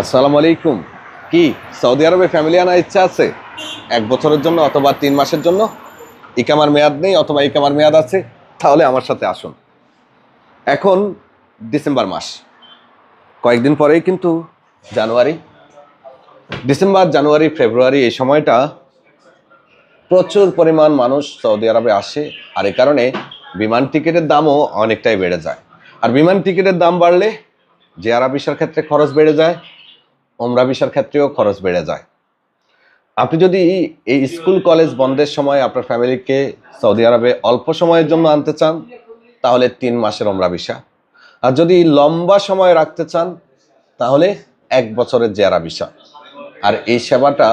আসসালামু আলাইকুম। কি সৌদি আরবে ফ্যামিলি আনার ইচ্ছা আছে? 1 বছরের জন্য অথবা 3 মাসের জন্য? ইকামার মেয়াদ নেই অথবা ইকামার মেয়াদ আছে? তাহলে আমার সাথে আসুন। এখন ডিসেম্বর মাস, কয়েকদিন পরেই কিন্তু জানুয়ারি। ডিসেম্বর, জানুয়ারি, ফেব্রুয়ারি এই সময়টা প্রচুর পরিমাণ মানুষ সৌদি আরবে আসে, আর এই কারণে বিমান টিকিটের দামও অনেকটাই বেড়ে যায়। আর বিমান টিকিটের দাম বাড়লে জিয়ারা ভিসার ক্ষেত্রে খরচ বেড়ে যায়, ওমরা ভিসার ক্ষেত্রেও খরচ বেড়ে যায়। আপনি যদি এই স্কুল কলেজ বন্ধের সময় আপনার ফ্যামিলিকে সৌদি আরবে অল্প সময়ের জন্য আনতে চান, তাহলে 3 মাসের ওমরা ভিসা। আর যদি লম্বা সময় রাখতে চান, তাহলে 1 বছরের জিয়ারা ভিসা। আর এই সেবাটা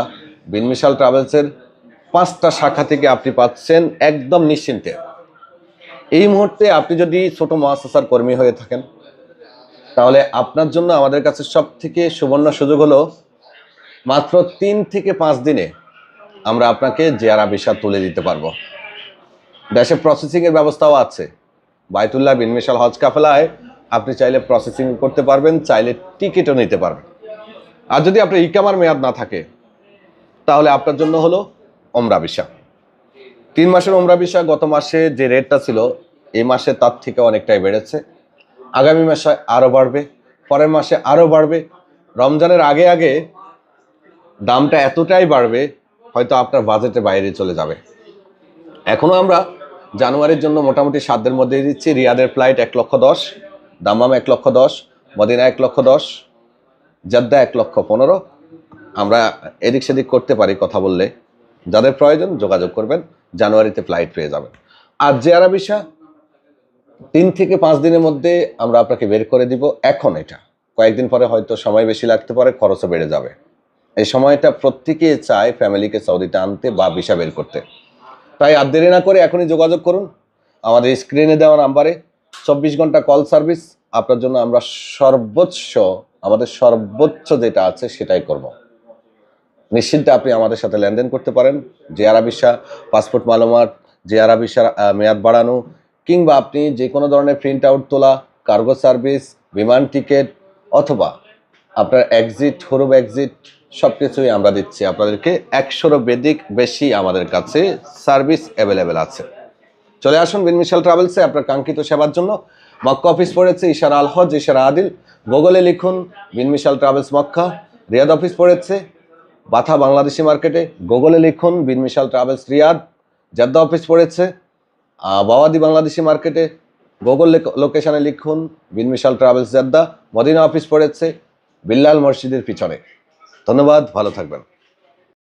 বিন মিশাল ট্রাভেলসের 5টা শাখা থেকে আপনি পাচ্ছেন একদম নিশ্চিন্তে। এই মুহূর্তে আপনি যদি ছোট মুআসসাসার কর্মী হয়ে থাকেন, তাহলে আপনার জন্য আমাদের কাছে সব থেকে সুবর্ণ সুযোগ হলো মাত্র 3 থেকে 5 দিনে আমরা আপনাকে জিয়ারা ভিসা তুলে দিতে পারবো। দেশে প্রসেসিংয়ের ব্যবস্থাও আছে। বায়তুল্লাহ বিন মিশাল হজ কাফেলায় আপনি চাইলে প্রসেসিং করতে পারবেন, চাইলে টিকিটও নিতে পারবেন। আর যদি আপনার ইকামার মেয়াদ না থাকে, তাহলে আপনার জন্য হলো ওমরা ভিসা। 3 মাসের ওমরা ভিসা গত মাসে যে রেটটা ছিল, এই মাসে তার থেকে অনেকটাই বেড়েছে। আগামী মাসে আরও বাড়বে, পরের মাসে আরও বাড়বে। রমজানের আগে আগে দামটা এতটাই বাড়বে, হয়তো আপনার বাজেটের বাইরে চলে যাবে। এখনও আমরা জানুয়ারির জন্য মোটামুটি 7 দিনের মধ্যে দিচ্ছি। রিয়াদের ফ্লাইট 1,10,000, দাম্মাম 1,10,000, মদিনা 1,10,000, জেদ্দা 1,15,000। আমরা এদিক সেদিক করতে পারি কথা বললে। যাদের প্রয়োজন যোগাযোগ করবেন, জানুয়ারিতে ফ্লাইট পেয়ে যাবেন। আর জিয়ারা ভিসা 3 থেকে 5 দিনের মধ্যে আমরা আপনাকে বের করে দিব। এখন এটা কয়েকদিন পরে হয়তো সময় বেশি লাগতে পারে, খরচও বেড়ে যাবে। এই সময়টা প্রত্যেকে চায় ফ্যামিলিকে সৌদিতে আনতে বা ভিসা বের করতে। তাই আর দেরি না করে এখনই যোগাযোগ করুন আমাদের স্ক্রিনে দেওয়া নাম্বারে। 24 ঘন্টা কল সার্ভিস আপনার জন্য আমরা আমাদের সর্বোচ্চ যেটা আছে সেটাই করব। নিশ্চিন্তে আপনি আমাদের সাথে লেনদেন করতে পারেন। জিয়ারা ভিসা, পাসপোর্ট মালুমাত, জিয়ারা ভিসার মেয়াদ বাড়ানো, কিংবা আপনি যে কোনো ধরনের প্রিন্ট আউট তোলা, কার্গো সার্ভিস, বিমান টিকিট, অথবা আপনার এক্সিট, হুরুব এক্সিট, সব কিছুই আমরা দিচ্ছি আপনাদেরকে। 100-এরও বেশি আমাদের কাছে সার্ভিস অ্যাভেলেবেল আছে। চলে আসুন বিন মিশাল ট্রাভেলসে আপনার কাঙ্ক্ষিত সেবার জন্য। মক্কা অফিস পড়েছে ইশারা আল হজ, ইশারা আদিল। গুগলে লিখুন বিন মিশাল ট্রাভেলস মক্কা। রিয়াদ অফিস পড়েছে বাথা বাংলাদেশি মার্কেটে, গুগলে লিখুন বিন মিশাল ট্রাভেলস রিয়াদ। জেদ্দা অফিস পড়েছে বাওয়াদি বাংলাদেশি মার্কেটে, গুগল লোকেশনে লিখুন বিন মিশাল ট্রাভেলস জেদ্দা। মদিনা অফিস পড়েছে বিল্লাল মসজিদের পিছনে। ধন্যবাদ, ভালো থাকবেন।